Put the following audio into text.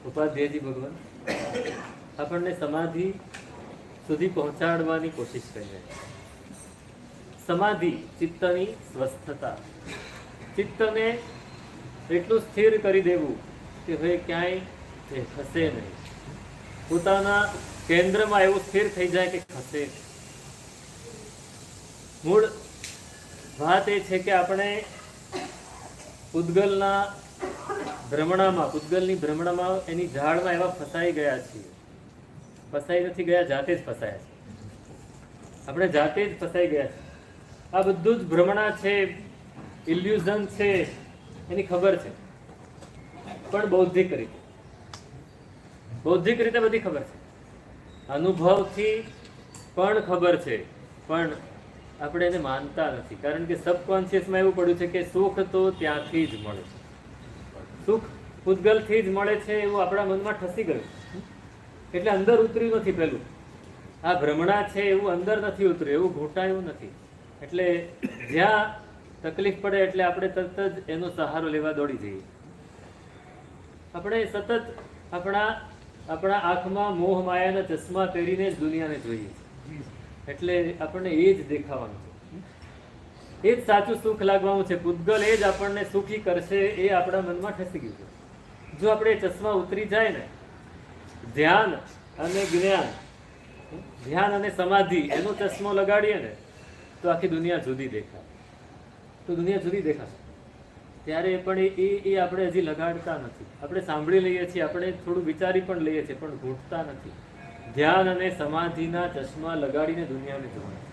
ઉપાધ્યાયજી ભગવાન આપણને સમાધિ સુધી પહોંચાડવાની કોશિશ કરી રહ્યા છે. સમાધિ ચિત્તની સ્વસ્થતા, ચિત્તને એટલું સ્થિર કરી દેવું કે હવે ક્યાંય ખસે નહીં, પોતાના કેન્દ્રમાં એવું સ્થિર થઈ જાય કે ખસે. મૂળ વાત એ છે કે આપણે પૂતગલના ભ્રમણામાં, પૂતગલની ભ્રમણામાં, એની ઝાડમાં એવા ફસાઈ ગયા છીએ. ફસાઈ નથી ગયા, જાતે જ ફસાયા છે. આપણે જાતે જ ફસાઈ ગયા છે. આ બધું જ ભ્રમણા છે, ઇલ્યુઝન છે, એની ખબર છે, પણ બૌદ્ધિક રીતે બધી ખબર છે, અનુભવથી પણ ખબર છે, પણ આપણે એને માનતા નથી. કારણ કે સબકોન્શિયસમાં એવું પડ્યું છે કે સુખ તો ત્યાંથી જ મળે છે, સુખ પૂતગલથી જ મળે છે, એવું આપણા મનમાં ઠસી ગયું. એટલે અંદર ઉતર્યું નથી. પેલું આ ભ્રમણા છે એવું અંદર નથી ઉતર્યું, એવું ઘૂંટાયું નથી. એટલે જ્યાં તકલીફ પડે એટલે આપણે તરત જ એનો સહારો લેવા દોડી જઈએ. આપણે સતત આપણા આંખમાં મોહ માયાના ચશ્મા પહેરીને જ દુનિયાને જોઈએ. એટલે આપણને એ જ દેખાવાનું છે, એ જ સાચું સુખ લાગવાનું છે. પૂતગલ એ જ આપણને સુખી કરશે, એ આપણા મનમાં ઠસી ગયું છે. જો આપણે ચશ્મા ઉતરી જાય ને, ધ્યાન અને જ્ઞાન, ધ્યાન અને સમાધિ, એનો ચશ્મો લગાડીએ ને, તો આખી દુનિયા જુદી દેખાય. તો દુનિયા જુદી દેખાશે. ત્યારે પણ એ આપણે હજી લગાડતા નથી. આપણે સાંભળી લઈએ છીએ, આપણે થોડું વિચારી પણ લઈએ છીએ, પણ ઘૂંટતા નથી. ધ્યાન અને સમાધિના ચશ્મા લગાડીને દુનિયાને જોવાનું.